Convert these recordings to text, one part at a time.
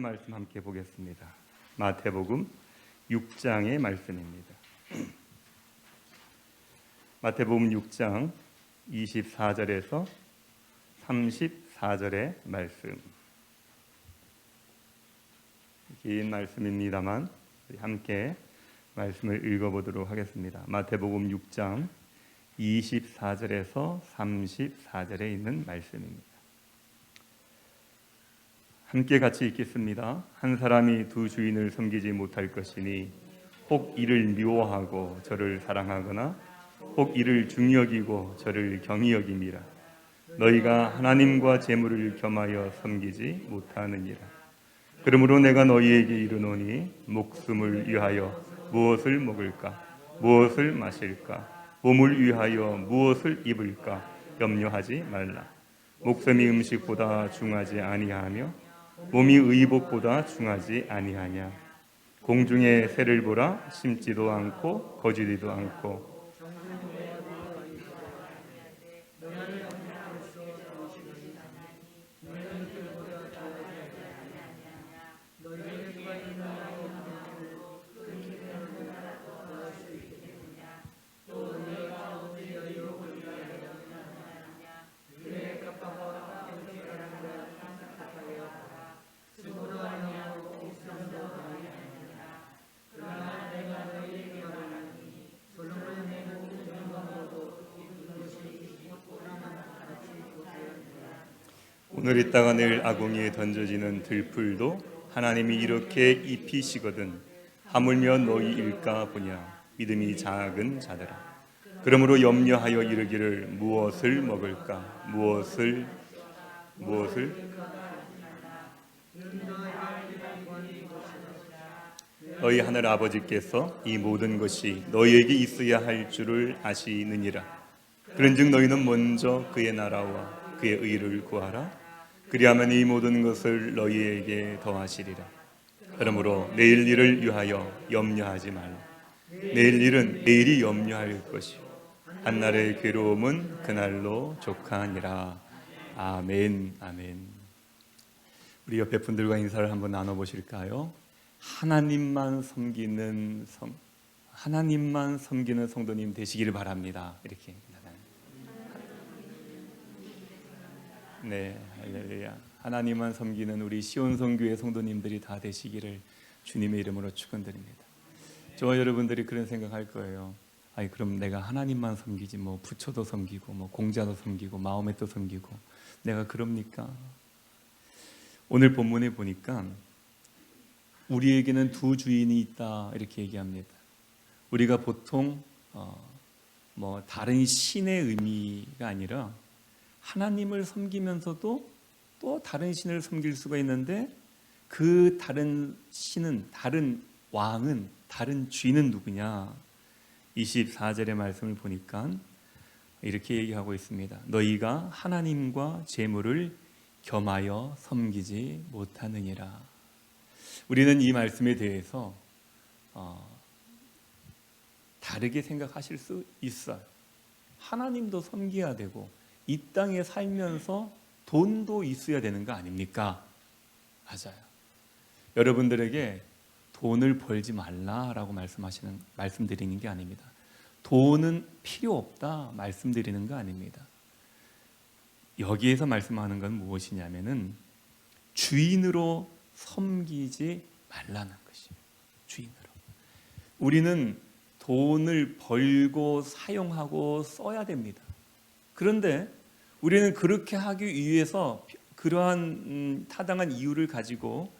말씀 함께 보겠습니다. 마태복음 6장의 말씀입니다. 마태복음 6장 24절에서 34절의 말씀. 긴 말씀입니다만 우리 함께 말씀을 읽어보도록 하겠습니다. 마태복음 6장 24절에서 34절에 있는 말씀입니다. 함께 같이 읽겠습니다. 한 사람이 두 주인을 섬기지 못할 것이니 혹 이를 미워하고 저를 사랑하거나 혹 이를 중히 여기고 저를 경히 여김이라. 너희가 하나님과 재물을 겸하여 섬기지 못하느니라. 그러므로 내가 너희에게 이르노니 목숨을 위하여 무엇을 먹을까, 무엇을 마실까, 몸을 위하여 무엇을 입을까 염려하지 말라. 목숨이 음식보다 중하지 아니하며 몸이 의복보다 중하지 아니하냐. 공중의 새를 보라. 심지도 않고 거두지도 않고 오늘 있다가 내일 아궁이에 던져지는 들풀도 하나님이 이렇게 입히시거든 하물며 너희일까 보냐. 믿음이 작은 자들아. 그러므로 염려하여 이르기를 무엇을 먹을까, 무엇을 너희 하늘 아버지께서 이 모든 것이 너희에게 있어야 할 줄을 아시느니라. 그런즉 너희는 먼저 그의 나라와 그의 의를 구하라. 그리하면 이 모든 것을 너희에게 더하시리라. 그러므로 내일 일을 위하여 염려하지 말라. 내일 일은 내일이 염려할 것이요 한날의 괴로움은 그날로 족하니라. 아멘. 아멘. 우리 옆에 분들과 인사를 한번 나눠보실까요? 하나님만 섬기는 성도님 되시기를 바랍니다. 이렇게. 네, 할렐루야. 하나님만 섬기는 우리 시온성교회 성도님들이 다 되시기를 주님의 이름으로 축원드립니다. 저와 여러분들이 그런 생각할 거예요. 아니 그럼 내가 하나님만 섬기지 뭐 부처도 섬기고 뭐 공자도 섬기고 마호메도 섬기고 내가 그럽니까? 오늘 본문에 보니까 우리에게는 두 주인이 있다 이렇게 얘기합니다. 우리가 보통 뭐 다른 신의 의미가 아니라 하나님을 섬기면서도 또 다른 신을 섬길 수가 있는데 그 다른 신은, 다른 왕은, 다른 쥐는 누구냐? 24절의 말씀을 보니까 이렇게 얘기하고 있습니다. 너희가 하나님과 재물을 겸하여 섬기지 못하느니라. 우리는 이 말씀에 대해서 다르게 생각하실 수 있어요. 하나님도 섬겨야 되고 이 땅에 살면서 돈도 있어야 되는 거 아닙니까? 맞아요. 여러분들에게 돈을 벌지 말라라고 말씀드리는 게 아닙니다. 돈은 필요 없다 말씀드리는 거 아닙니다. 여기에서 말씀하는 건 무엇이냐면은 주인으로 섬기지 말라는 것이에요. 주인으로. 우리는 돈을 벌고 사용하고 써야 됩니다. 그런데 우리는 그렇게 하기 위해서 그러한 타당한 이유를 가지고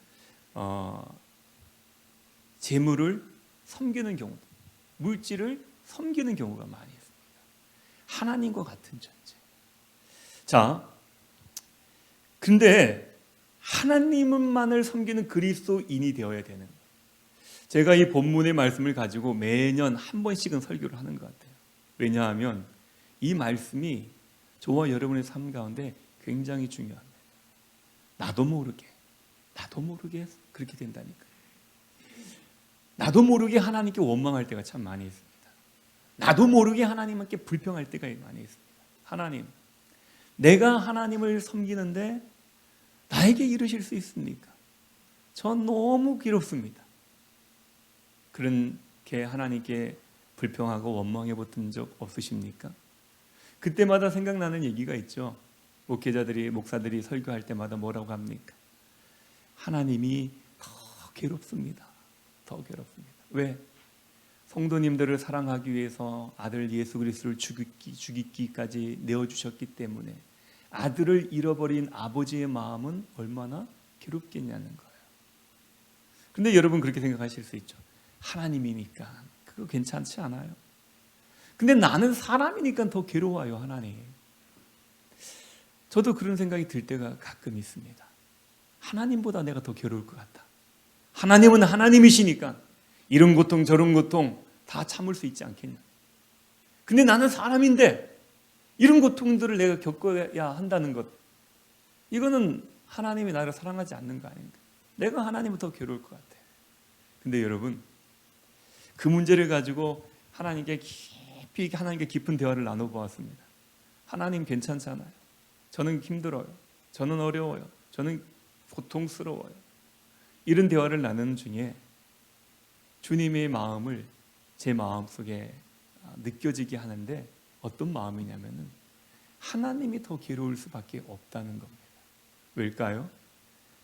재물을 섬기는 경우, 물질을 섬기는 경우가 많이 있습니다. 하나님과 같은 존재. 자, 근데 하나님만을 섬기는 그리스도인이 되어야 되는 거예요. 제가 이 본문의 말씀을 가지고 매년 한 번씩은 설교를 하는 것 같아요. 왜냐하면 이 말씀이 저와 여러분의 삶 가운데 굉장히 중요합니다. 나도 모르게 그렇게 된다니까요. 나도 모르게 하나님께 원망할 때가 참 많이 있습니다. 나도 모르게 하나님께 불평할 때가 많이 있습니다. 하나님, 내가 하나님을 섬기는데 나에게 이러실 수 있습니까? 전 너무 괴롭습니다. 그렇게 하나님께 불평하고 원망해 보던 적 없으십니까? 그때마다 생각나는 얘기가 있죠. 목회자들이, 목사들이 설교할 때마다 뭐라고 합니까? 하나님이 더 괴롭습니다. 더 괴롭습니다. 왜? 성도님들을 사랑하기 위해서 아들 예수 그리스도를 죽이기까지 내어주셨기 때문에 아들을 잃어버린 아버지의 마음은 얼마나 괴롭겠냐는 거예요. 근데 여러분 그렇게 생각하실 수 있죠. 하나님이니까 그거 괜찮지 않아요? 근데 나는 사람이니까 더 괴로워요, 하나님. 저도 그런 생각이 들 때가 가끔 있습니다. 하나님보다 내가 더 괴로울 것 같다. 하나님은 하나님이시니까 이런 고통 저런 고통 다 참을 수 있지 않겠냐. 근데 나는 사람인데 이런 고통들을 내가 겪어야 한다는 것, 이거는 하나님이 나를 사랑하지 않는 거 아닌가. 내가 하나님은 더 괴로울 것 같아요. 근데 여러분, 그 문제를 가지고 하나님께 깊은 대화를 나눠보았습니다. 하나님 괜찮잖아요. 저는 힘들어요. 저는 어려워요. 저는 고통스러워요. 이런 대화를 나누는 중에 주님의 마음을 제 마음속에 느껴지게 하는데 어떤 마음이냐면은 하나님이 더 괴로울 수밖에 없다는 겁니다. 왜일까요?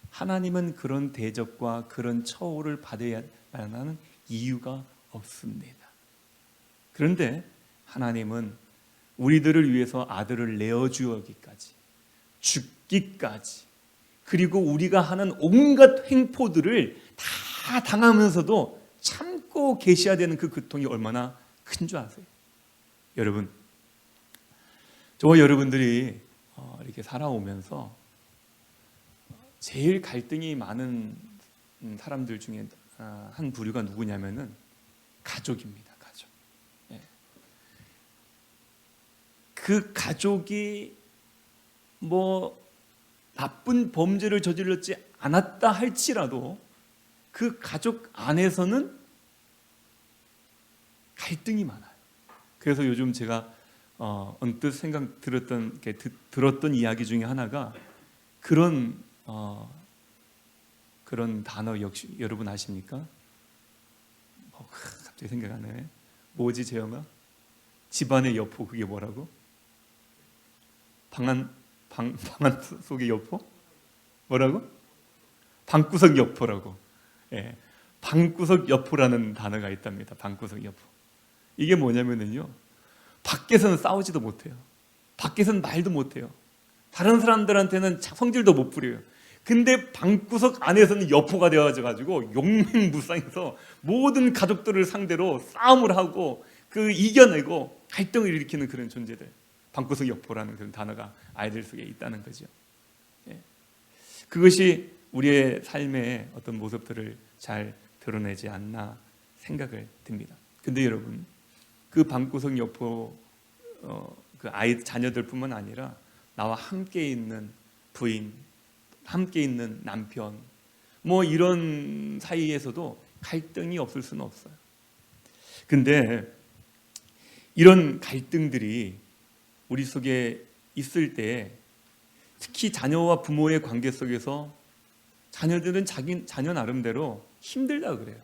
하나님은 그런 대접과 그런 처우를 받아야 하는 이유가 없습니다. 그런데 하나님은 우리들을 위해서 아들을 내어주기까지, 죽기까지, 그리고 우리가 하는 온갖 횡포들을 다 당하면서도 참고 계셔야 되는 그 고통이 얼마나 큰 줄 아세요? 여러분, 저와 여러분들이 이렇게 살아오면서 제일 갈등이 많은 사람들 중에 한 부류가 누구냐면은 가족입니다. 가족. 예. 그 가족이 뭐 나쁜 범죄를 저질렀지 않았다 할지라도 그 가족 안에서는 갈등이 많아요. 그래서 요즘 제가 언뜻 들었던 이야기 중에 하나가 그런 단어 역시 여러분 아십니까? 갑자기 생각 안 나네. 뭐지, 재영아? 집안의 여포, 그게 뭐라고? 방 속의 여포? 뭐라고? 방구석 여포라고. 예, 방구석 여포라는 단어가 있답니다. 방구석 여포. 이게 뭐냐면은요, 밖에서는 싸우지도 못해요. 밖에서는 말도 못해요. 다른 사람들한테는 성질도 못 부려요. 근데 방구석 안에서는 여포가 되어가지고 용맹무쌍해서 모든 가족들을 상대로 싸움을 하고 이겨내고 갈등을 일으키는 그런 존재들, 방구석 여포라는 그런 단어가 아이들 속에 있다는 거죠. 예. 그것이 우리의 삶의 어떤 모습들을 잘 드러내지 않나 생각을 듭니다. 근데 여러분, 그 방구석 여포 그 자녀들뿐만 아니라 나와 함께 있는 부인, 함께 있는 남편, 뭐 이런 사이에서도 갈등이 없을 수는 없어요. 근데 이런 갈등들이 우리 속에 있을 때, 특히 자녀와 부모의 관계 속에서 자녀들은 자녀 나름대로 힘들다 그래요.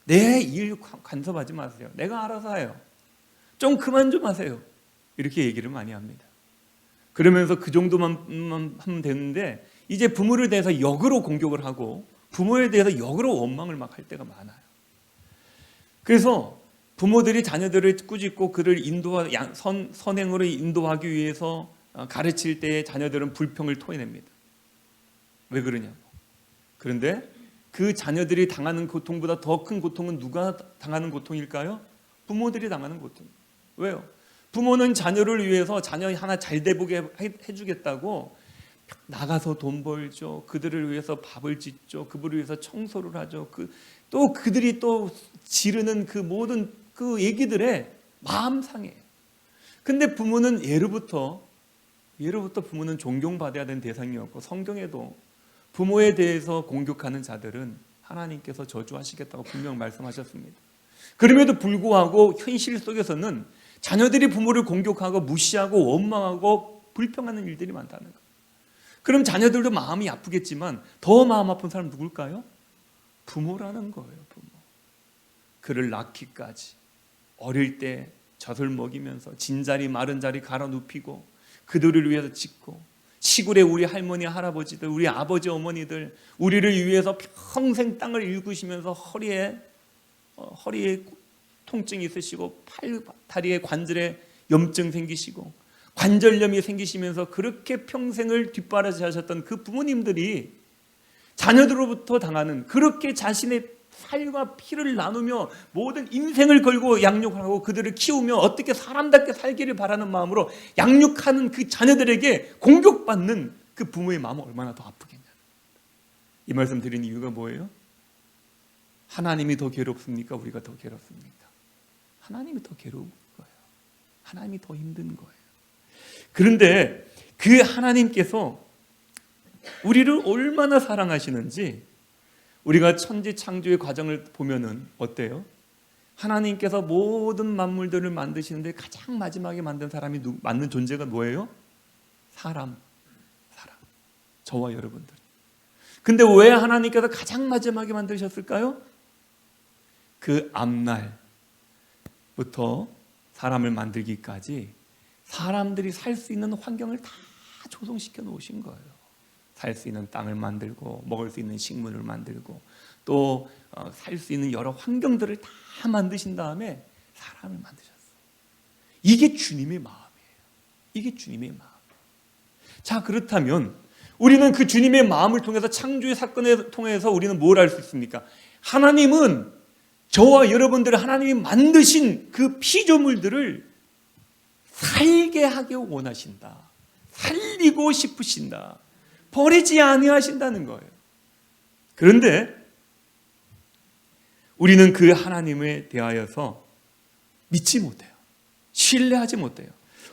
내 일 간섭하지 마세요. 내가 알아서 해요. 좀 그만 좀 하세요. 이렇게 얘기를 많이 합니다. 그러면서 그 정도만 하면 되는데 이제 부모를 대해서 역으로 공격을 하고 부모에 대해서 역으로 원망을 막 할 때가 많아요. 그래서 부모들이 자녀들을 꾸짖고 그를 선행으로 인도하기 위해서 가르칠 때 자녀들은 불평을 토해냅니다. 왜 그러냐고. 그런데 그 자녀들이 당하는 고통보다 더 큰 고통은 누가 당하는 고통일까요? 부모들이 당하는 고통. 왜요? 부모는 자녀를 위해서 자녀 하나 잘 돼보게 해주겠다고 나가서 돈 벌죠. 그들을 위해서 밥을 짓죠. 그들을 위해서 청소를 하죠. 또 그들이 또 지르는 그 모든 그 얘기들에 마음 상해요. 근데 부모는 예로부터 부모는 존경받아야 되는 대상이었고, 성경에도 부모에 대해서 공격하는 자들은 하나님께서 저주하시겠다고 분명 말씀하셨습니다. 그럼에도 불구하고 현실 속에서는 자녀들이 부모를 공격하고 무시하고 원망하고 불평하는 일들이 많다는 거예요. 그럼 자녀들도 마음이 아프겠지만 더 마음 아픈 사람 누굴까요? 부모라는 거예요. 부모. 그를 낳기까지 어릴 때 젖을 먹이면서 진자리 마른 자리 갈아 눕히고 그들을 위해서 짓고 시골에 우리 할머니 할아버지들, 우리 아버지 어머니들 우리를 위해서 평생 땅을 일구시면서 허리에 통증이 있으시고 다리에 관절에 염증 생기시고 관절염이 생기시면서 그렇게 평생을 뒷바라지하셨던 그 부모님들이 자녀들로부터 당하는 그렇게 자신의 살과 피를 나누며 모든 인생을 걸고 양육하고 그들을 키우며 어떻게 사람답게 살기를 바라는 마음으로 양육하는 그 자녀들에게 공격받는 그 부모의 마음은 얼마나 더 아프겠냐. 이 말씀 드린 이유가 뭐예요? 하나님이 더 괴롭습니까? 우리가 더 괴롭습니까? 하나님이 더 괴로운 거예요. 하나님이 더 힘든 거예요. 그런데 그 하나님께서 우리를 얼마나 사랑하시는지 우리가 천지 창조의 과정을 보면은 어때요? 하나님께서 모든 만물들을 만드시는데 가장 마지막에 만든 사람이 만든 존재가 뭐예요? 사람. 저와 여러분들. 근데 왜 하나님께서 가장 마지막에 만드셨을까요? 그 앞날부터 사람을 만들기까지 사람들이 살 수 있는 환경을 다 조성시켜 놓으신 거예요. 살 수 있는 땅을 만들고 먹을 수 있는 식물을 만들고 또 살 수 있는 여러 환경들을 다 만드신 다음에 사람을 만드셨어요. 이게 주님의 마음이에요. 이게 주님의 마음. 자, 그렇다면 우리는 그 주님의 마음을 통해서 창조의 사건을 통해서 우리는 뭘 알 수 있습니까? 하나님은 저와 여러분들을 하나님이 만드신 그 피조물들을 살게 하기 원하신다. 살리고 싶으신다. 버리지 아니하신다는 거예요. 그런데 우리는 그 하나님에 대하여서 믿지 못해요. 신뢰하지 못해요.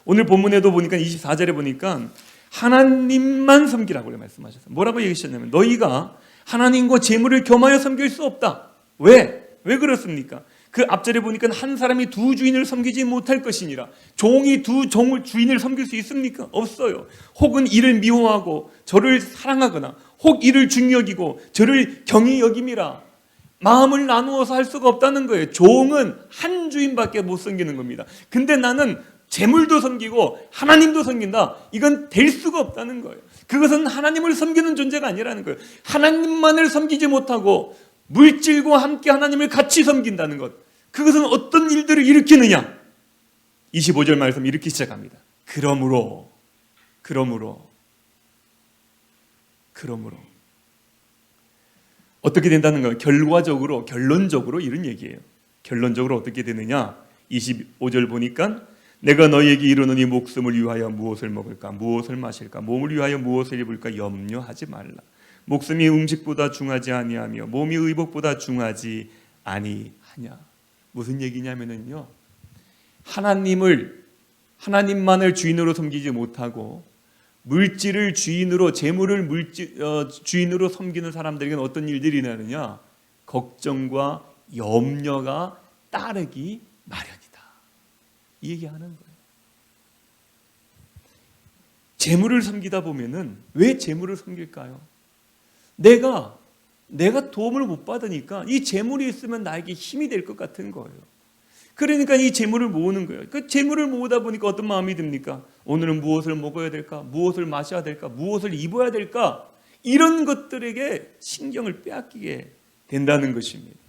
오늘 본문에도 보니까 24절에 보니까 하나님만 섬기라고 말씀하셨어요. 뭐라고 얘기하셨냐면 너희가 하나님과 재물을 겸하여 섬길 수 없다. 왜 그렇습니까? 그 앞절에 보니까 한 사람이 두 주인을 섬기지 못할 것이니라. 종이 두 주인을 섬길 수 있습니까? 없어요. 혹은 이를 미워하고 저를 사랑하거나 혹 이를 중히 여기고 저를 경히 여김이라. 마음을 나누어서 할 수가 없다는 거예요. 종은 한 주인밖에 못 섬기는 겁니다. 근데 나는 재물도 섬기고 하나님도 섬긴다. 이건 될 수가 없다는 거예요. 그것은 하나님을 섬기는 존재가 아니라는 거예요. 하나님만을 섬기지 못하고 물질과 함께 하나님을 같이 섬긴다는 것. 그것은 어떤 일들을 일으키느냐? 25절 말씀 이렇게 시작합니다. 그러므로 어떻게 된다는 거예요? 결론적으로 이런 얘기예요. 결론적으로 어떻게 되느냐? 25절 보니까 내가 너희에게 이르노니 목숨을 위하여 무엇을 먹을까? 무엇을 마실까? 몸을 위하여 무엇을 입을까? 염려하지 말라. 목숨이 음식보다 중하지 아니하며 몸이 의복보다 중하지 아니하냐. 무슨 얘기냐면요, 하나님만을 주인으로 섬기지 못하고 물질을 주인으로, 재물을 주인으로 섬기는 사람들에게는 어떤 일들이 일어나느냐? 걱정과 염려가 따르기 마련이다. 이 얘기하는 거예요. 재물을 섬기다 보면은 왜 재물을 섬길까요? 내가 도움을 못 받으니까 이 재물이 있으면 나에게 힘이 될 것 같은 거예요. 그러니까 이 재물을 모으는 거예요. 그 재물을 모으다 보니까 어떤 마음이 듭니까? 오늘은 무엇을 먹어야 될까? 무엇을 마셔야 될까? 무엇을 입어야 될까? 이런 것들에게 신경을 빼앗기게 된다는 것입니다.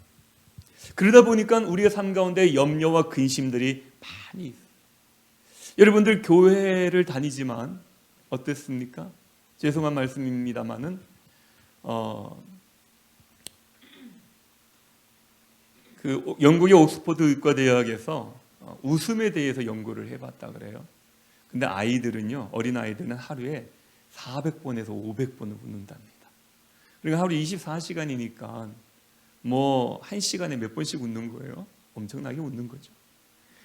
그러다 보니까 우리의 삶 가운데 염려와 근심들이 많이 있어요. 여러분들 교회를 다니지만 어땠습니까? 죄송한 말씀입니다만은 그 영국의 옥스퍼드 의과대학에서 웃음에 대해서 연구를 해봤다 그래요. 근데 어린 아이들은 하루에 400번에서 500번을 웃는답니다. 그러니까 하루 24시간이니까 뭐 1시간에 몇 번씩 웃는 거예요. 엄청나게 웃는 거죠.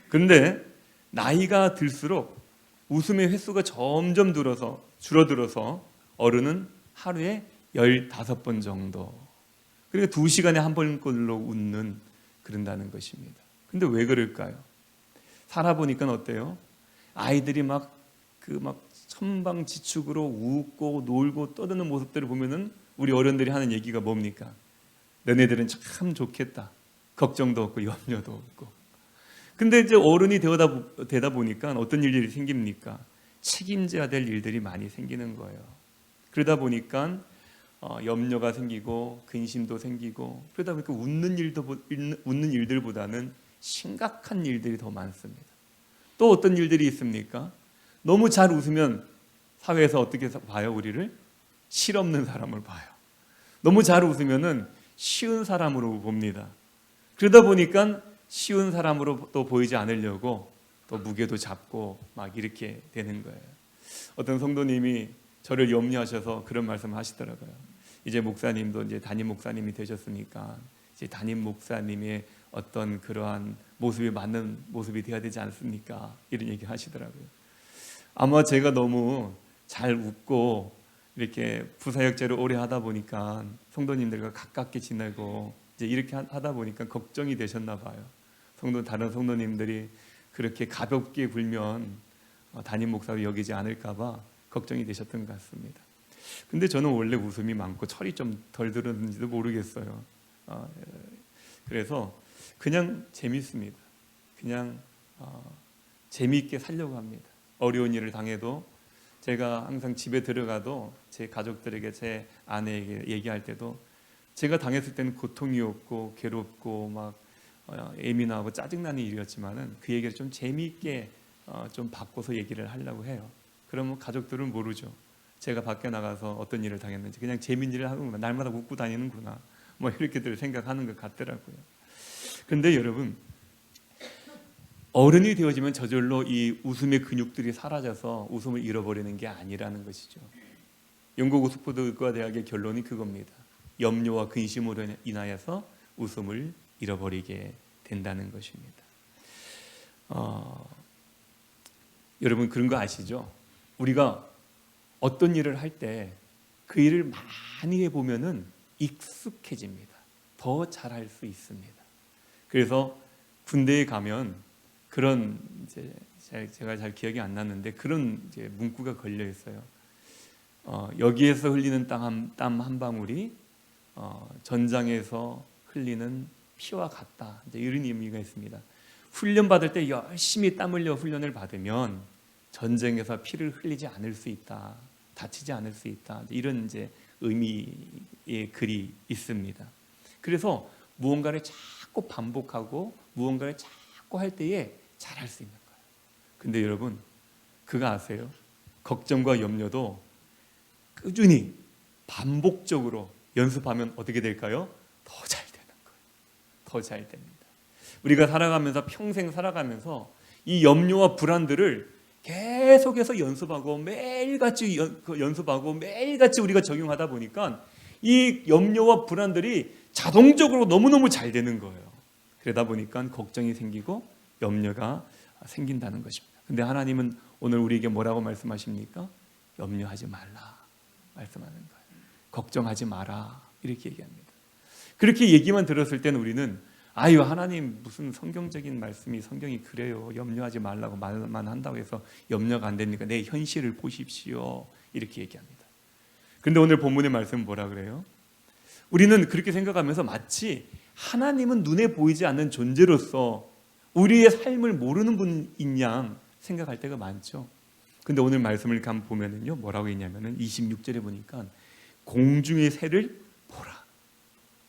그런데 나이가 들수록 웃음의 횟수가 점점 줄어들어서 어른은 하루에 15번 정도, 그러니까 2시간에 한 번꼴로 웃는 그런다는 것입니다. 근데 왜 그럴까요? 살아보니까 어때요? 아이들이 천방지축으로 웃고 놀고 떠드는 모습들을 보면은 우리 어른들이 하는 얘기가 뭡니까? 너네들은 참 좋겠다. 걱정도 없고 염려도 없고. 근데 이제 어른이 되다 보니까 어떤 일들이 생깁니까? 책임져야 될 일들이 많이 생기는 거예요. 그러다 보니까 염려가 생기고 근심도 생기고, 그러다 보니까 웃는 일들보다는 심각한 일들이 더 많습니다. 또 어떤 일들이 있습니까? 너무 잘 웃으면 사회에서 어떻게 봐요? 우리를 실없는 사람을 봐요. 너무 잘 웃으면은 쉬운 사람으로 봅니다. 그러다 보니까 쉬운 사람으로 또 보이지 않으려고 또 무게도 잡고 막 이렇게 되는 거예요. 어떤 성도님이 저를 염려하셔서 그런 말씀을 하시더라고요. 이제 목사님도 이제 담임 목사님이 되셨으니까 이제 담임 목사님의 어떤 그러한 모습이 맞는 모습이 되어야 되지 않습니까? 이런 얘기 하시더라고요. 아마 제가 너무 잘 웃고 이렇게 부사역제를 오래 하다 보니까 성도님들과 가깝게 지내고 이제 이렇게 하다 보니까 걱정이 되셨나 봐요. 다른 성도님들이 그렇게 가볍게 굴면 담임 목사로 여기지 않을까 봐 걱정이 되셨던 것 같습니다. 근데 저는 원래 웃음이 많고 철이 좀 덜 들었는지도 모르겠어요. 그래서 그냥 재밌습니다. 그냥 재미있게 살려고 합니다. 어려운 일을 당해도 제가 항상 집에 들어가도 제 가족들에게, 제 아내에게 얘기할 때도 제가 당했을 때는 고통이 없고 괴롭고 막 예민하고 짜증나는 일이었지만은 그 얘기를 좀 재미있게 좀 바꿔서 얘기를 하려고 해요. 그러면 가족들은 모르죠. 제가 밖에 나가서 어떤 일을 당했는지. 그냥 재미있는 일을 하는구나, 날마다 웃고 다니는구나, 뭐 이렇게들 생각하는 것 같더라고요. 근데 여러분, 어른이 되어지면 저절로 이 웃음의 근육들이 사라져서 웃음을 잃어버리는 게 아니라는 것이죠. 영국 옥스퍼드 의과대학의 결론이 그겁니다. 염려와 근심으로 인하여서 웃음을 잃어버리게 된다는 것입니다. 여러분 그런 거 아시죠? 우리가 어떤 일을 할 때 그 일을 많이 해보면은 익숙해집니다. 더 잘할 수 있습니다. 그래서 군대에 가면 그런 이제 제가 잘 기억이 안 나는데 그런 이제 문구가 걸려 있어요. 여기에서 흘리는 땀 한 방울이 전장에서 흘리는 피와 같다. 이제 이런 의미가 있습니다. 훈련 받을 때 열심히 땀 흘려 훈련을 받으면 전쟁에서 피를 흘리지 않을 수 있다. 다치지 않을 수 있다. 이런 이제 의미의 글이 있습니다. 그래서 무언가를 자꾸 반복하고 무언가를 자꾸 할 때에 잘할 수 있는 거예요. 근데 여러분 그거 아세요? 걱정과 염려도 꾸준히 반복적으로 연습하면 어떻게 될까요? 더 잘 되는 거예요. 더 잘 됩니다. 우리가 살아가면서 평생 살아가면서 이 염려와 불안들을 계속해서 연습하고 매일같이 연습하고 매일같이 우리가 적용하다 보니까 이 염려와 불안들이 자동적으로 너무너무 잘 되는 거예요. 그러다 보니까 걱정이 생기고 염려가 생긴다는 것입니다. 근데 하나님은 오늘 우리에게 뭐라고 말씀하십니까? 염려하지 말라 말씀하는 거예요. 걱정하지 마라 이렇게 얘기합니다. 그렇게 얘기만 들었을 때는 우리는 아유 하나님 무슨 성경적인 말씀이 성경이 그래요. 염려하지 말라고 말만 한다고 해서 염려가 안 됩니까? 내 현실을 보십시오. 이렇게 얘기합니다. 그런데 오늘 본문의 말씀은 뭐라 그래요? 우리는 그렇게 생각하면서 마치 하나님은 눈에 보이지 않는 존재로서 우리의 삶을 모르는 분인 양 생각할 때가 많죠. 근데 오늘 말씀을 보면은요 뭐라고 했냐면은 26절에 보니까 공중의 새를 보라.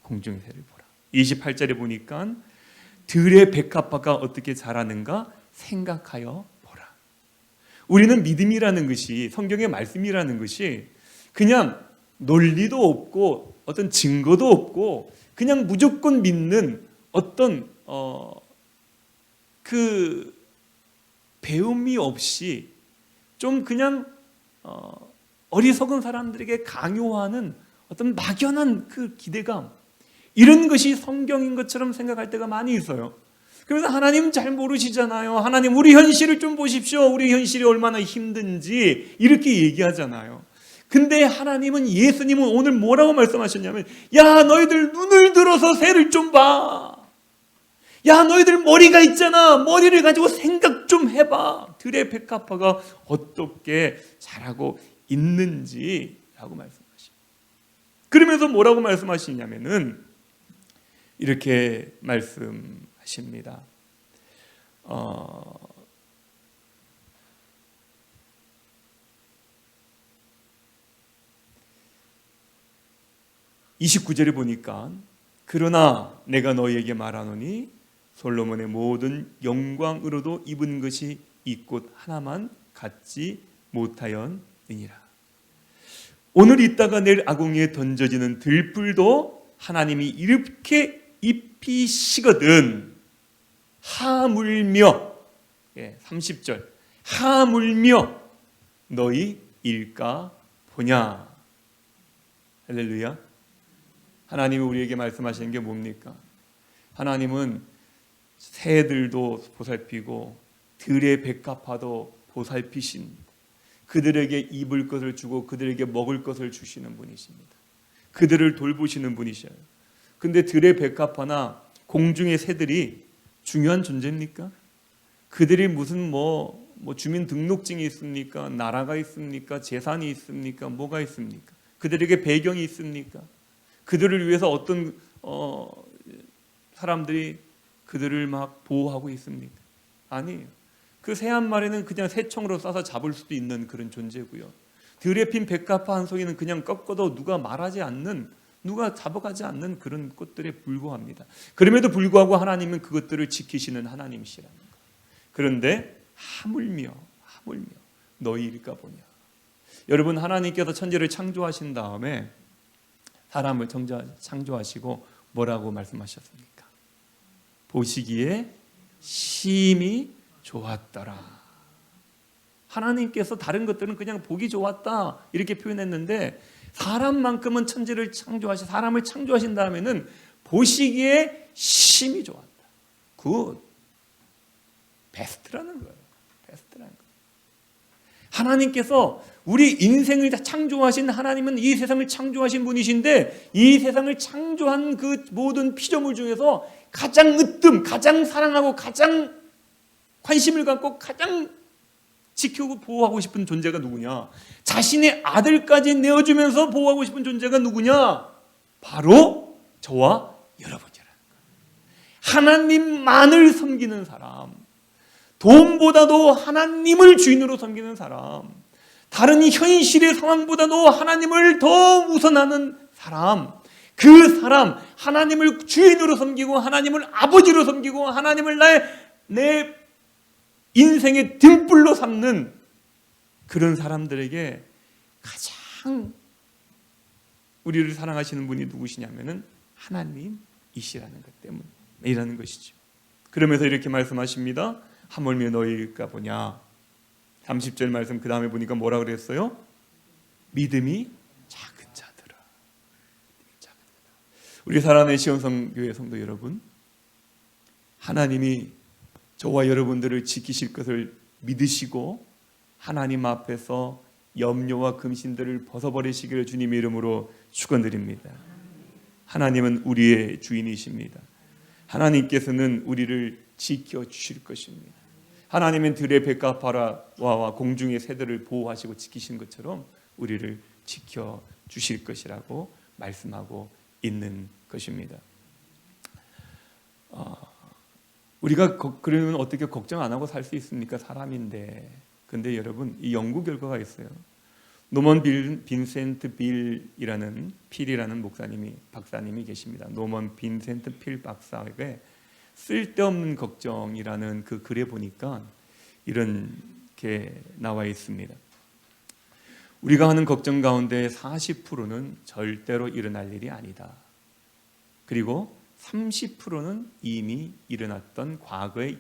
공중의 새를 보라. 28절에 보니까 들의 백합화가 어떻게 자라는가 생각하여 보라. 우리는 믿음이라는 것이, 성경의 말씀이라는 것이 그냥 논리도 없고 어떤 증거도 없고 그냥 무조건 믿는 어떤 그 배움이 없이 좀 그냥 어리석은 사람들에게 강요하는 어떤 막연한 그 기대감, 이런 것이 성경인 것처럼 생각할 때가 많이 있어요. 그래서 하나님 잘 모르시잖아요. 하나님 우리 현실을 좀 보십시오. 우리 현실이 얼마나 힘든지 이렇게 얘기하잖아요. 근데 하나님은, 예수님은 오늘 뭐라고 말씀하셨냐면 야 너희들 눈을 들어서 새를 좀 봐. 야, 너희들 머리가 있잖아. 머리를 가지고 생각 좀 해봐. 들의 백합화가 어떻게 자라고 있는지라고 말씀하십니다. 그러면서 뭐라고 말씀하시냐면은 이렇게 말씀하십니다. 29절에 보니까 그러나 내가 너희에게 말하노니 솔로몬의 모든 영광으로도 입은 것이 이 꽃 하나만 갖지 못하였느니라. 오늘 있다가 내일 아궁이에 던져지는 들불도 하나님이 이렇게 입히시거든. 하물며 30절 하물며 너희 일까 보냐. 할렐루야. 하나님이 우리에게 말씀하시는 게 뭡니까? 하나님은 새들도 보살피고 들의 백합화도 보살피신, 그들에게 입을 것을 주고 그들에게 먹을 것을 주시는 분이십니다. 그들을 돌보시는 분이셔요. 근데 들의 백합화나 공중의 새들이 중요한 존재입니까? 그들이 무슨 뭐 주민등록증이 있습니까? 나라가 있습니까? 재산이 있습니까? 뭐가 있습니까? 그들에게 배경이 있습니까? 그들을 위해서 어떤 사람들이 그들을 막 보호하고 있습니까? 아니에요. 그 새 한 마리는 그냥 새총으로 쏴서 잡을 수도 있는 그런 존재고요. 들에 핀 백합화 한 송이는 그냥 꺾어도 누가 말하지 않는, 누가 잡아가지 않는 그런 꽃들에 불과합니다. 그럼에도 불구하고 하나님은 그것들을 지키시는 하나님이시라는 거예요. 그런데 하물며 너희일까 보냐. 여러분, 하나님께서 천지를 창조하신 다음에 사람을 창조하시고 뭐라고 말씀하셨습니까? 보시기에 심히 좋았더라. 하나님께서 다른 것들은 그냥 보기 좋았다 이렇게 표현했는데 사람만큼은 천지를 창조하신, 사람을 창조하신 다음에는 보시기에 심히 좋았다. 굿. 베스트라는 거예요. 베스트라는 거예요. 하나님께서 우리 인생을 다 창조하신 하나님은 이 세상을 창조하신 분이신데 이 세상을 창조한 그 모든 피조물 중에서 가장 으뜸, 가장 사랑하고 가장 관심을 갖고 가장 지키고 보호하고 싶은 존재가 누구냐? 자신의 아들까지 내어주면서 보호하고 싶은 존재가 누구냐? 바로 저와 여러분이라는 거예요. 하나님만을 섬기는 사람, 돈보다도 하나님을 주인으로 섬기는 사람, 다른 현실의 상황보다도 하나님을 더 우선하는 사람, 그 사람, 하나님을 주인으로 섬기고 하나님을 아버지로 섬기고 하나님을 내 인생의 등불로 삼는 그런 사람들에게 가장 우리를 사랑하시는 분이 누구시냐면은 하나님이시라는 것 때문이라는 것이죠. 그러면서 이렇게 말씀하십니다. 하물며 너희일까 보냐. 30절 말씀 그 다음에 보니까 뭐라 그랬어요? 믿음이 작은 자들아. 우리 사랑하는 시온성교회 성도 여러분, 하나님이 저와 여러분들을 지키실 것을 믿으시고 하나님 앞에서 염려와 금신들을 벗어버리시기를 주님의 이름으로 축원드립니다. 하나님은 우리의 주인이십니다. 하나님께서는 우리를 지켜주실 것입니다. 하나님은 들의 백합화와 공중의 새들을 보호하시고 지키신 것처럼 우리를 지켜주실 것이라고 말씀하고 있는 것입니다. 우리가 그러면 어떻게 걱정 안 하고 살 수 있습니까? 사람인데. 근데 여러분, 이 연구 결과가 있어요. 노먼 빈센트 빌이라는 필이라는 박사님이 계십니다. 노먼 빈센트 필 박사에게 쓸데없는 걱정이라는 그 글에 보니까 이런 게 나와 있습니다. 우리가 하는 걱정 가운데 40%는 절대로 일어날 일이 아니다. 그리고 30%는 이미 일어났던 과거에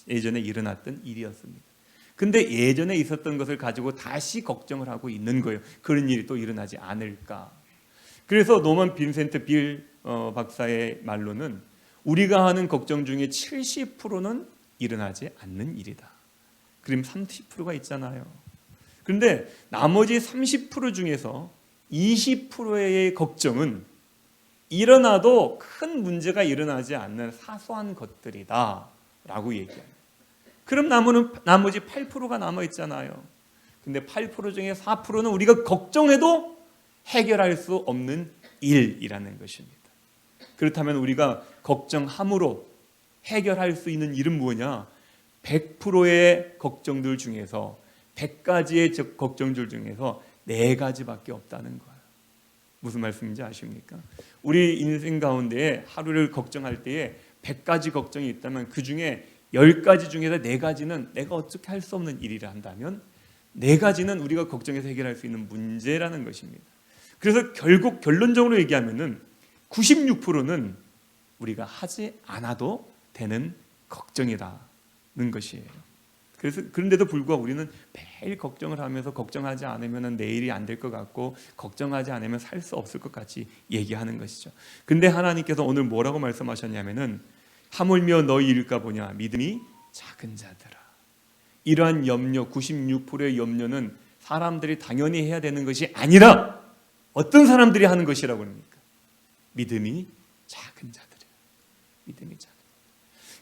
예전에 일어났던 일이었습니다. 근데 예전에 있었던 것을 가지고 다시 걱정을 하고 있는 거예요. 그런 일이 또 일어나지 않을까. 그래서 노먼 빈센트 빌 박사의 말로는 우리가 하는 걱정 중에 70%는 일어나지 않는 일이다. 그럼 30%가 있잖아요. 그런데 나머지 30% 중에서 20%의 걱정은 일어나도 큰 문제가 일어나지 않는 사소한 것들이다 라고 얘기합니다. 그럼 나머지 8%가 남아있잖아요. 근데 8% 중에 4%는 우리가 걱정해도 해결할 수 없는 일이라는 것입니다. 그렇다면 우리가 걱정함으로 해결할 수 있는 일은 뭐냐? 100%의 걱정들 중에서 100가지의 걱정들 중에서 4가지밖에 없다는 거예요. 무슨 말씀인지 아십니까? 우리 인생 가운데 하루를 걱정할 때에 100가지 걱정이 있다면 그 중에 10가지 중에서 4가지는 내가 어떻게 할 수 없는 일이라 한다면 4가지는 우리가 걱정해서 해결할 수 있는 문제라는 것입니다. 그래서 결국 결론적으로 얘기하면은 96%는 우리가 하지 않아도 되는 걱정이라는 것이에요. 그래서 그런데도 불구하고 우리는 매일 걱정을 하면서 걱정하지 않으면 내일이 안 될 것 같고 걱정하지 않으면 살 수 없을 것 같이 얘기하는 것이죠. 근데 하나님께서 오늘 뭐라고 말씀하셨냐면은 하물며 너희일까 보냐 믿음이 작은 자들아. 이러한 염려 96%의 염려는 사람들이 당연히 해야 되는 것이 아니라 어떤 사람들이 하는 것이라고 합니까? 믿음이 작은 자들이에요. 믿음이 작은.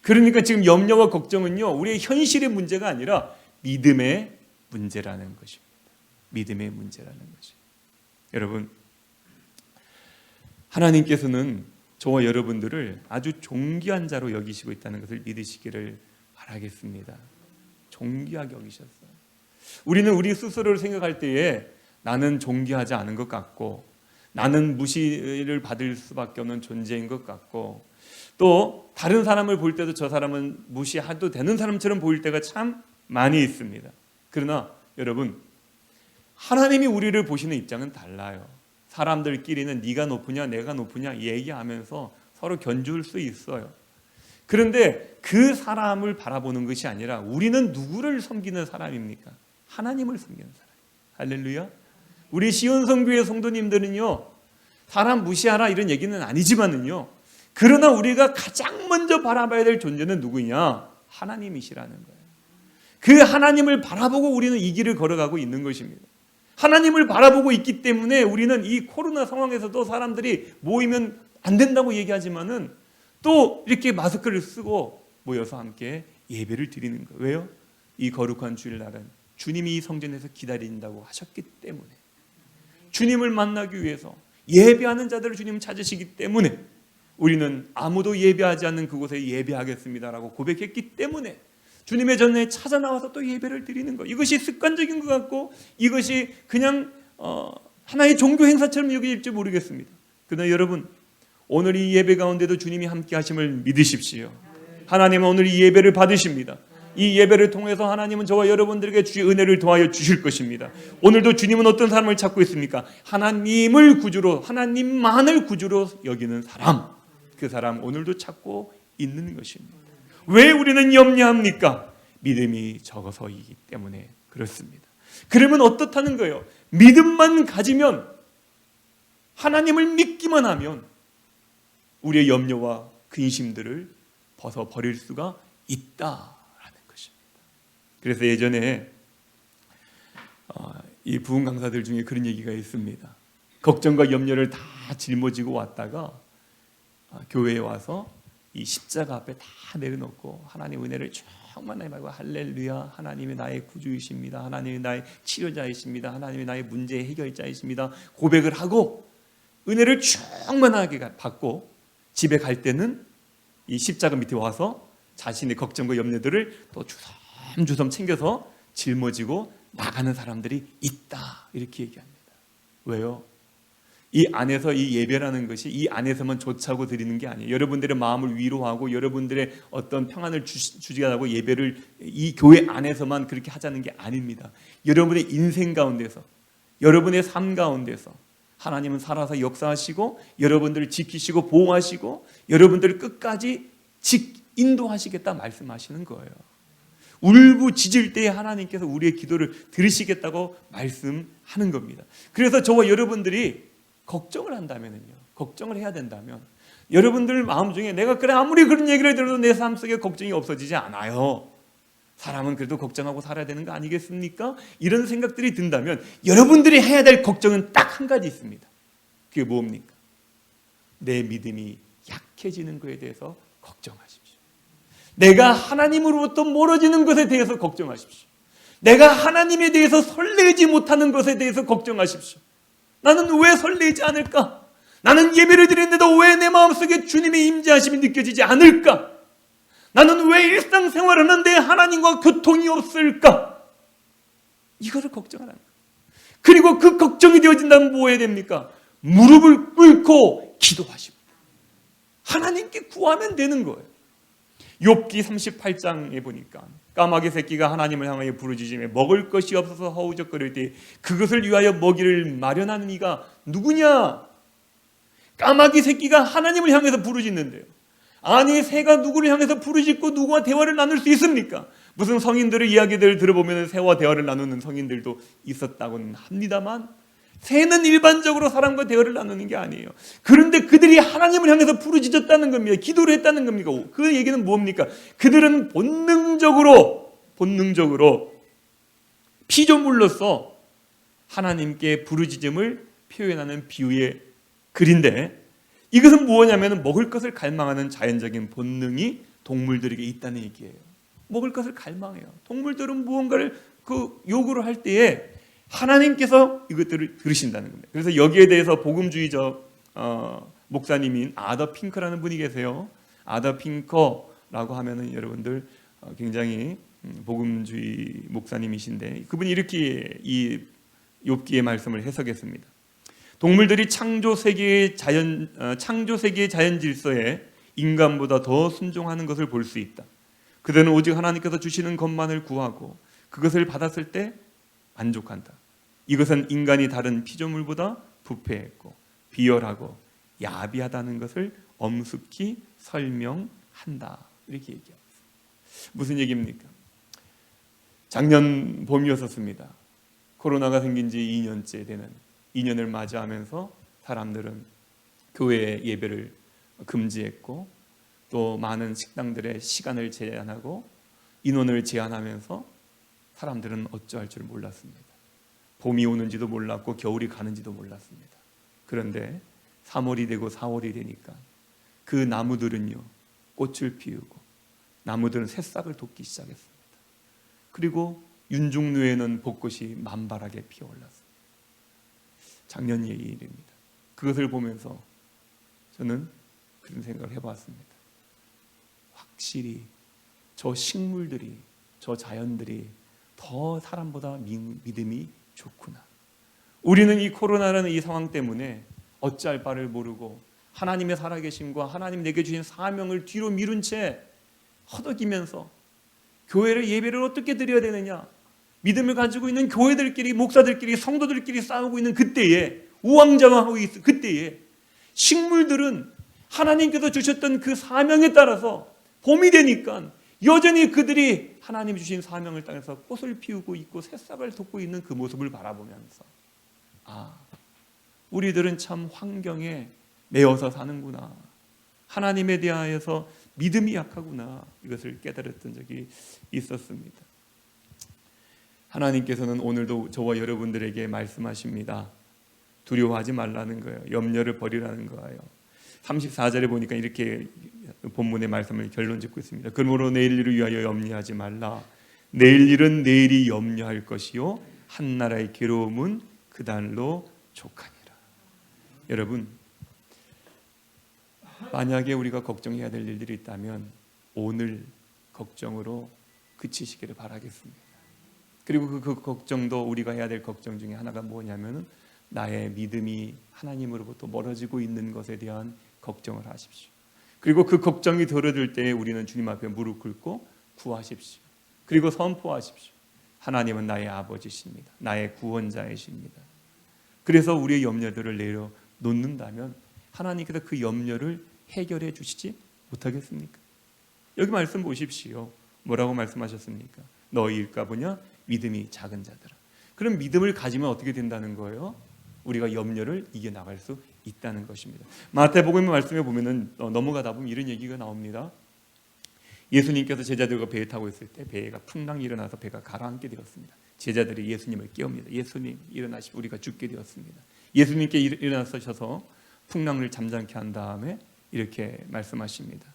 그러니까 지금 염려와 걱정은요 우리의 현실의 문제가 아니라 믿음의 문제라는 것입니다. 믿음의 문제라는 것이. 여러분, 하나님께서는 저와 여러분들을 아주 존귀한 자로 여기시고 있다는 것을 믿으시기를 바라겠습니다. 존귀하게 여기셨어요. 우리는 우리 스스로를 생각할 때에 나는 존귀하지 않은 것 같고 나는 무시를 받을 수밖에 없는 존재인 것 같고 또 다른 사람을 볼 때도 저 사람은 무시해도 되는 사람처럼 보일 때가 참 많이 있습니다. 그러나 여러분, 하나님이 우리를 보시는 입장은 달라요. 사람들끼리는 네가 높으냐 내가 높으냐 얘기하면서 서로 견줄 수 있어요. 그런데 그 사람을 바라보는 것이 아니라 우리는 누구를 섬기는 사람입니까? 하나님을 섬기는 사람. 할렐루야. 우리 시온성교회 성도님들은요 사람 무시하라 이런 얘기는 아니지만은요 그러나 우리가 가장 먼저 바라봐야 될 존재는 누구냐? 하나님이시라는 거예요. 그 하나님을 바라보고 우리는 이 길을 걸어가고 있는 것입니다. 하나님을 바라보고 있기 때문에 우리는 이 코로나 상황에서도 사람들이 모이면 안 된다고 얘기하지만은 또 이렇게 마스크를 쓰고 모여서 함께 예배를 드리는 거예요. 왜요? 이 거룩한 주일날은 주님이 이 성전에서 기다린다고 하셨기 때문에, 주님을 만나기 위해서 예배하는 자들을 주님 찾으시기 때문에 우리는 아무도 예배하지 않는 그곳에 예배하겠습니다라고 고백했기 때문에 주님의 전에 찾아 나와서 또 예배를 드리는 것. 이것이 습관적인 것 같고 이것이 그냥 하나의 종교 행사처럼 여겨질지 모르겠습니다. 그러나 여러분, 오늘 이 예배 가운데도 주님이 함께 하심을 믿으십시오. 하나님은 오늘 이 예배를 받으십니다. 이 예배를 통해서 하나님은 저와 여러분들에게 주의 은혜를 더하여 주실 것입니다. 오늘도 주님은 어떤 사람을 찾고 있습니까? 하나님을 구주로, 하나님만을 구주로 여기는 사람. 그 사람 오늘도 찾고 있는 것입니다. 왜 우리는 염려합니까? 믿음이 적어서이기 때문에 그렇습니다. 그러면 어떻다는 거예요? 믿음만 가지면, 하나님을 믿기만 하면 우리의 염려와 근심들을 벗어버릴 수가 있다라는 것입니다. 그래서 예전에 이 부흥 강사들 중에 그런 얘기가 있습니다. 걱정과 염려를 다 짊어지고 왔다가 교회에 와서 이 십자가 앞에 다 내려놓고 하나님 은혜를 충만하게 받고 할렐루야, 하나님이 나의 구주이십니다, 하나님이 나의 치료자이십니다, 하나님이 나의 문제 해결자이십니다 고백을 하고 은혜를 충만하게 받고 집에 갈 때는 이 십자가 밑에 와서 자신의 걱정과 염려들을 또 주섬주섬 챙겨서 짊어지고 나가는 사람들이 있다, 이렇게 얘기합니다. 왜요? 이 안에서 이 예배라는 것이 이 안에서만 조차고 드리는 게 아니에요. 여러분들의 마음을 위로하고 여러분들의 어떤 평안을 주시라고 예배를 이 교회 안에서만 그렇게 하자는 게 아닙니다. 여러분의 인생 가운데서, 여러분의 삶 가운데서 하나님은 살아서 역사하시고 여러분들을 지키시고 보호하시고 여러분들을 끝까지 인도하시겠다 말씀하시는 거예요. 울부짖을 때에 하나님께서 우리의 기도를 들으시겠다고 말씀하는 겁니다. 그래서 저와 여러분들이 걱정을 한다면요, 걱정을 해야 된다면 여러분들 마음 중에 내가 그래 아무리 그런 얘기를 들어도 내 삶 속에 걱정이 없어지지 않아요. 사람은 그래도 걱정하고 살아야 되는 거 아니겠습니까? 이런 생각들이 든다면 여러분들이 해야 될 걱정은 딱 한 가지 있습니다. 그게 뭡니까? 내 믿음이 약해지는 것에 대해서 걱정하십시오. 내가 하나님으로부터 멀어지는 것에 대해서 걱정하십시오. 내가 하나님에 대해서 설레지 못하는 것에 대해서 걱정하십시오. 나는 왜 설레지 않을까? 나는 예배를 드리는데도 왜 내 마음속에 주님의 임재하심이 느껴지지 않을까? 나는 왜 일상생활을 하는데 하나님과 교통이 없을까? 이거를 걱정하라는 거예요. 그리고 그 걱정이 되어진다면 뭐 해야 됩니까? 무릎을 꿇고 기도하십니다. 하나님께 구하면 되는 거예요. 욥기 38장에 보니까 까마귀 새끼가 하나님을 향하여 부르짖으며 먹을 것이 없어서 허우적거릴 때 그것을 위하여 먹이를 마련하는 이가 누구냐? 까마귀 새끼가 하나님을 향해서 부르짖는데요. 아니 새가 누구를 향해서 부르짖고 누구와 대화를 나눌 수 있습니까? 무슨 성인들의 이야기들을 들어보면 새와 대화를 나누는 성인들도 있었다고는 합니다만 새는 일반적으로 사람과 대화를 나누는 게 아니에요. 그런데 그들이 하나님을 향해서 부르짖었다는 겁니다. 기도를 했다는 겁니까? 그 얘기는 뭡니까? 그들은 본능적으로 피조물로서 하나님께 부르짖음을 표현하는 비유의 글인데 이것은 무엇이냐면 먹을 것을 갈망하는 자연적인 본능이 동물들에게 있다는 얘기예요. 먹을 것을 갈망해요. 동물들은 무언가를 요구를 할 때에 하나님께서 이것들을 들으신다는 겁니다. 그래서 여기에 대해서 복음주의적 목사님인 아더 핑커라는 분이 계세요. 아더 핑커라고 하면은 여러분들 굉장히 복음주의 목사님이신데 그분이 이렇게 이 욥기의 말씀을 해석했습니다. 동물들이 창조 세계의 자연 질서에 인간보다 더 순종하는 것을 볼 수 있다. 그들은 오직 하나님께서 주시는 것만을 구하고 그것을 받았을 때 만족한다. 이것은 인간이 다른 피조물보다 부패했고 비열하고 야비하다는 것을 엄숙히 설명한다. 이렇게 얘기합니다. 무슨 얘기입니까? 작년 봄이었습니다. 코로나가 생긴 지 2년째 되는 2년을 맞이하면서 사람들은 교회 예배를 금지했고 또 많은 식당들의 시간을 제한하고 인원을 제한하면서 사람들은 어찌할 줄 몰랐습니다. 봄이 오는지도 몰랐고 겨울이 가는지도 몰랐습니다. 그런데 3월이 되고 4월이 되니까 그 나무들은요 꽃을 피우고 나무들은 새싹을 돋기 시작했습니다. 그리고 윤중로에는 벚꽃이 만발하게 피어올랐습니다. 작년 일입니다. 그것을 보면서 저는 그런 생각을 해봤습니다. 확실히 저 식물들이 저 자연들이 더 사람보다 믿음이 좋구나. 우리는 이 코로나라는 이 상황 때문에 어찌할 바를 모르고 하나님의 살아계심과 하나님 내게 주신 사명을 뒤로 미룬 채 허덕이면서 교회를 예배를 어떻게 드려야 되느냐, 믿음을 가지고 있는 교회들끼리 목사들끼리 성도들끼리 싸우고 있는 그때에 우왕좌왕하고 있을 그때에 식물들은 하나님께서 주셨던 그 사명에 따라서 봄이 되니까 여전히 그들이 하나님이 주신 사명을 따라서 꽃을 피우고 있고 새싹을 돋고 있는 그 모습을 바라보면서 우리들은 참 환경에 매여서 사는구나. 하나님에 대하여서 믿음이 약하구나. 이것을 깨달았던 적이 있었습니다. 하나님께서는 오늘도 저와 여러분들에게 말씀하십니다. 두려워하지 말라는 거예요. 염려를 버리라는 거예요. 34절에 보니까 이렇게 본문의 말씀을 결론 짓고 있습니다. 그러므로 내일 일을 위하여 염려하지 말라. 내일 일은 내일이 염려할 것이요 한 나라의 괴로움은 그날로 족하니라. 여러분, 만약에 우리가 걱정해야 될 일들이 있다면 오늘 걱정으로 그치시기를 바라겠습니다. 그리고 그 걱정도 우리가 해야 될 걱정 중에 하나가 뭐냐면 나의 믿음이 하나님으로부터 멀어지고 있는 것에 대한 걱정을 하십시오. 그리고 그 걱정이 들어들 때 우리는 주님 앞에 무릎 꿇고 구하십시오. 그리고 선포하십시오. 하나님은 나의 아버지십니다. 나의 구원자이십니다. 그래서 우리의 염려들을 내려놓는다면 하나님께서 그 염려를 해결해 주시지 못하겠습니까? 여기 말씀 보십시오. 뭐라고 말씀하셨습니까? 너희일까 보냐? 믿음이 작은 자들아. 그럼 믿음을 가지면 어떻게 된다는 거예요? 우리가 염려를 이겨나갈 수 있다는 것입니다. 마태복음 말씀에 보면은 넘어가다 보면 이런 얘기가 나옵니다. 예수님께서 제자들과 배에 타고 있을 때 배가 풍랑이 일어나서 배가 가라앉게 되었습니다. 제자들이 예수님을 깨웁니다. 예수님 일어나시고 우리가 죽게 되었습니다. 예수님께 일어나셔서 풍랑을 잠잠케 한 다음에 이렇게 말씀하십니다.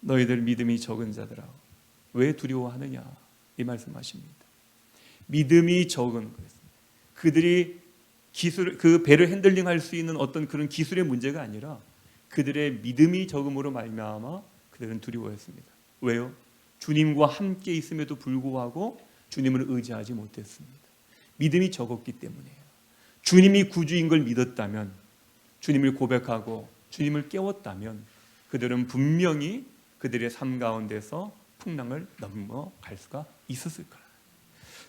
너희들 믿음이 적은 자들아 왜 두려워하느냐 이 말씀하십니다. 믿음이 적은 거예요. 그들이 그 배를 핸들링할 수 있는 어떤 그런 기술의 문제가 아니라 그들의 믿음이 적음으로 말미암아 그들은 두려워했습니다. 왜요? 주님과 함께 있음에도 불구하고 주님을 의지하지 못했습니다. 믿음이 적었기 때문이에요. 주님이 구주인 걸 믿었다면, 주님을 고백하고 주님을 깨웠다면 그들은 분명히 그들의 삶 가운데서 풍랑을 넘어갈 수가 있었을 거예요.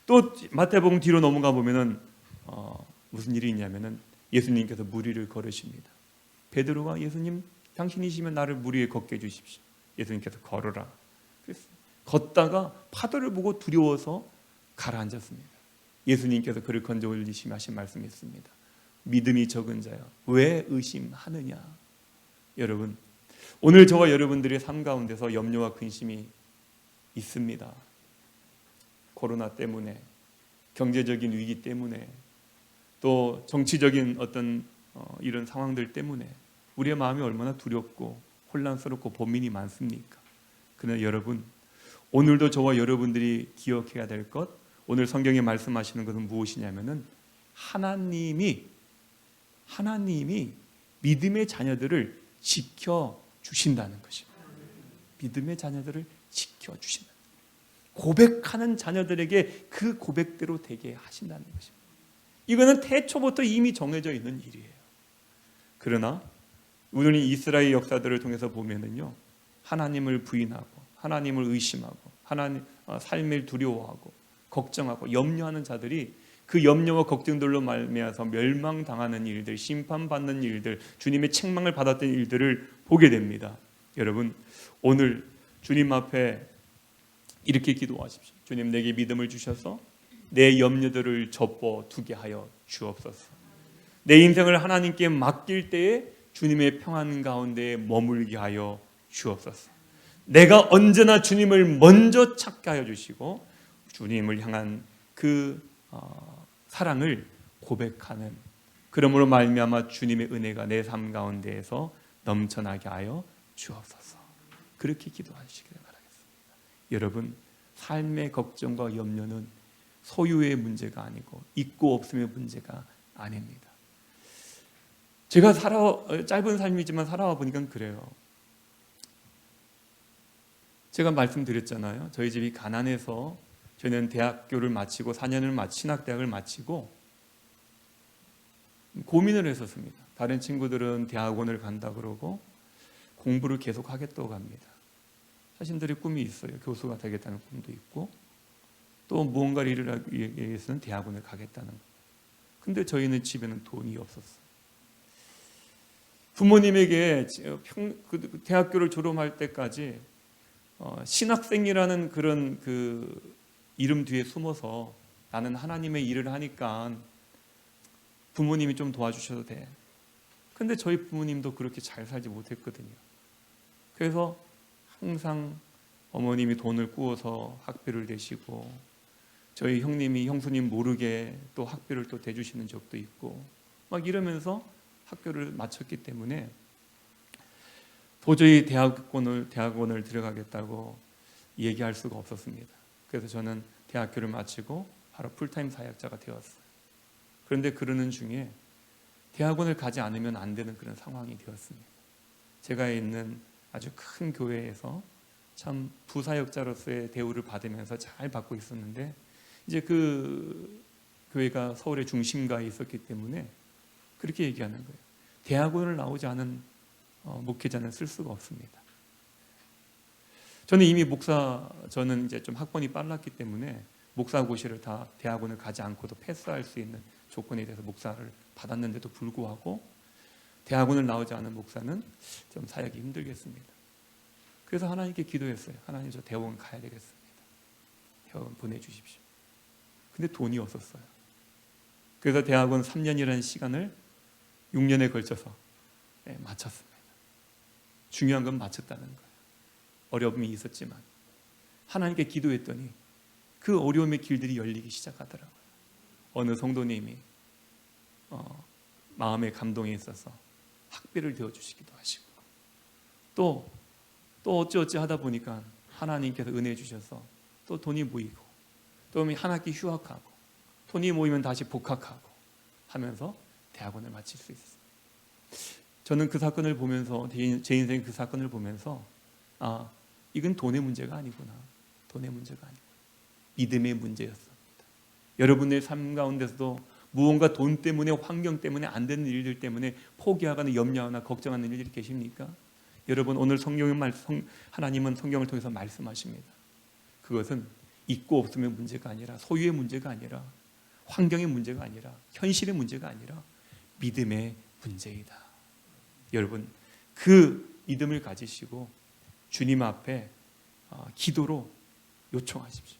또 마태복음 뒤로 넘어가 보면은 무슨 일이 있냐면은 예수님께서 물 위를 걸으십니다. 베드로가 예수님 당신이시면 나를 물 위에 걷게 해주십시오. 예수님께서 걸어라. 그랬어요. 걷다가 파도를 보고 두려워서 가라앉았습니다. 예수님께서 그를 건져 올리시며 하신 말씀이 있습니다. 믿음이 적은 자여 왜 의심하느냐. 여러분 오늘 저와 여러분들의 삶 가운데서 염려와 근심이 있습니다. 코로나 때문에, 경제적인 위기 때문에, 또 정치적인 어떤 이런 상황들 때문에 우리의 마음이 얼마나 두렵고 혼란스럽고 고민이 많습니까? 그러나 여러분 오늘도 저와 여러분들이 기억해야 될 것, 오늘 성경에 말씀하시는 것은 무엇이냐면은 하나님이 믿음의 자녀들을 지켜주신다는 것입니다. 믿음의 자녀들을 지켜주신다. 고백하는 자녀들에게 그 고백대로 되게 하신다는 것입니다. 이거는 태초부터 이미 정해져 있는 일이에요. 그러나 우리는 이스라엘 역사들을 통해서 보면은요, 하나님을 부인하고 하나님을 의심하고 하나님 삶을 두려워하고 걱정하고 염려하는 자들이 그 염려와 걱정들로 말미암아서 멸망당하는 일들, 심판받는 일들, 주님의 책망을 받았던 일들을 보게 됩니다. 여러분 오늘 주님 앞에 이렇게 기도하십시오. 주님 내게 믿음을 주셔서 내 염려들을 접어두게 하여 주옵소서. 내 인생을 하나님께 맡길 때에 주님의 평안 가운데 머물게 하여 주옵소서. 내가 언제나 주님을 먼저 찾게 하여 주시고 주님을 향한 그 사랑을 고백하는, 그러므로 말미암아 주님의 은혜가 내 삶 가운데에서 넘쳐나게 하여 주옵소서. 그렇게 기도하시기를 바라겠습니다. 여러분 삶의 걱정과 염려는 소유의 문제가 아니고 있고 없음의 문제가 아닙니다. 제가 짧은 삶이지만 살아와 보니까 그래요. 제가 말씀드렸잖아요. 저희 집이 가난해서 저는 대학교를 마치고 4년을 신학대학을 마치고 고민을 했었습니다. 다른 친구들은 대학원을 간다 그러고 공부를 계속 하겠다고 합니다. 자신들의 꿈이 있어요. 교수가 되겠다는 꿈도 있고 또 무언가를 이루기 위해서는 대학원을 가겠다는 거. 근데 저희는 집에는 돈이 없었어요. 부모님에게 대학교를 졸업할 때까지 신학생이라는 그런 그 이름 뒤에 숨어서 나는 하나님의 일을 하니까 부모님이 좀 도와주셔도 돼. 근데 저희 부모님도 그렇게 잘 살지 못했거든요. 그래서 항상 어머님이 돈을 꾸어서 학비를 내시고 저희 형수님 모르게 또 학비를 또 대주시는 적도 있고 막 이러면서 학교를 마쳤기 때문에 도저히 대학원을 들어가겠다고 얘기할 수가 없었습니다. 그래서 저는 대학교를 마치고 바로 풀타임 사역자가 되었어요. 그런데 그러는 중에 대학원을 가지 않으면 안 되는 그런 상황이 되었습니다. 제가 있는 아주 큰 교회에서 참 부사역자로서의 대우를 받으면서 잘 받고 있었는데 이제 그 교회가 서울의 중심가에 있었기 때문에 그렇게 얘기하는 거예요. 대학원을 나오지 않은 목회자는 쓸 수가 없습니다. 저는 이미 저는 이제 좀 학번이 빨랐기 때문에 목사고시를 다 대학원을 가지 않고도 패스할 수 있는 조건에 대해서 목사를 받았는데도 불구하고 대학원을 나오지 않은 목사는 좀 사역이 힘들겠습니다. 그래서 하나님께 기도했어요. 하나님 저 대학원 가야 되겠습니다. 대학원 보내주십시오. 근데 돈이 없었어요. 그래서 대학원 3년이라는 시간을 6년에 걸쳐서 마쳤습니다. 중요한 건 마쳤다는 거예요. 어려움이 있었지만 하나님께 기도했더니 그 어려움의 길들이 열리기 시작하더라고요. 어느 성도님이 마음의 감동이 있어서 학비를 되어 주시기도 하시고, 또 어찌어찌 하다 보니까 하나님께서 은혜 주셔서 또 돈이 모이고, 또 한 학기 휴학하고, 돈이 모이면 다시 복학하고 하면서 대학원을 마칠 수 있었어요. 저는 그 사건을 보면서, 제 인생 그 사건을 보면서, 이건 돈의 문제가 아니구나. 돈의 문제가 아니고 믿음의 문제였습니다. 여러분의 삶 가운데서도 무언가 돈 때문에, 환경 때문에, 안 되는 일들 때문에 포기하거나 염려하거나 걱정하는 일들이 계십니까? 여러분, 오늘 하나님은 성경을 통해서 말씀하십니다. 그것은 있고 없으면 문제가 아니라, 소유의 문제가 아니라, 환경의 문제가 아니라, 현실의 문제가 아니라 믿음의 문제이다. 여러분, 그 믿음을 가지시고 주님 앞에 기도로 요청하십시오.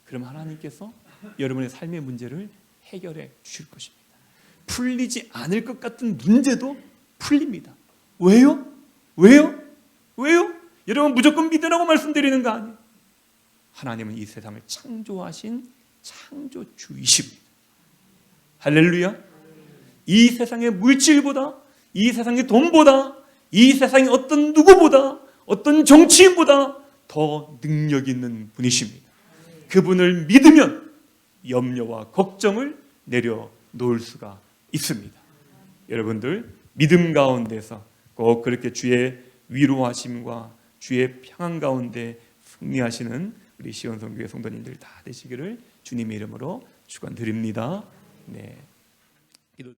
그럼 하나님께서 여러분의 삶의 문제를 해결해 주실 것입니다. 풀리지 않을 것 같은 문제도 풀립니다. 왜요? 여러분, 무조건 믿으라고 말씀드리는 거 아니에요. 하나님은 이 세상을 창조하신 창조주이십니다. 할렐루야. 이 세상의 물질보다, 이 세상의 돈보다, 이 세상의 어떤 누구보다, 어떤 정치인보다 더 능력 있는 분이십니다. 그분을 믿으면 염려와 걱정을 내려놓을 수가 있습니다. 여러분들, 믿음 가운데서 꼭 그렇게 주의 위로하심과 주의 평안 가운데 승리하시는 우리 시온성교회 성도님들 다 되시기를 주님의 이름으로 축원드립니다. 네.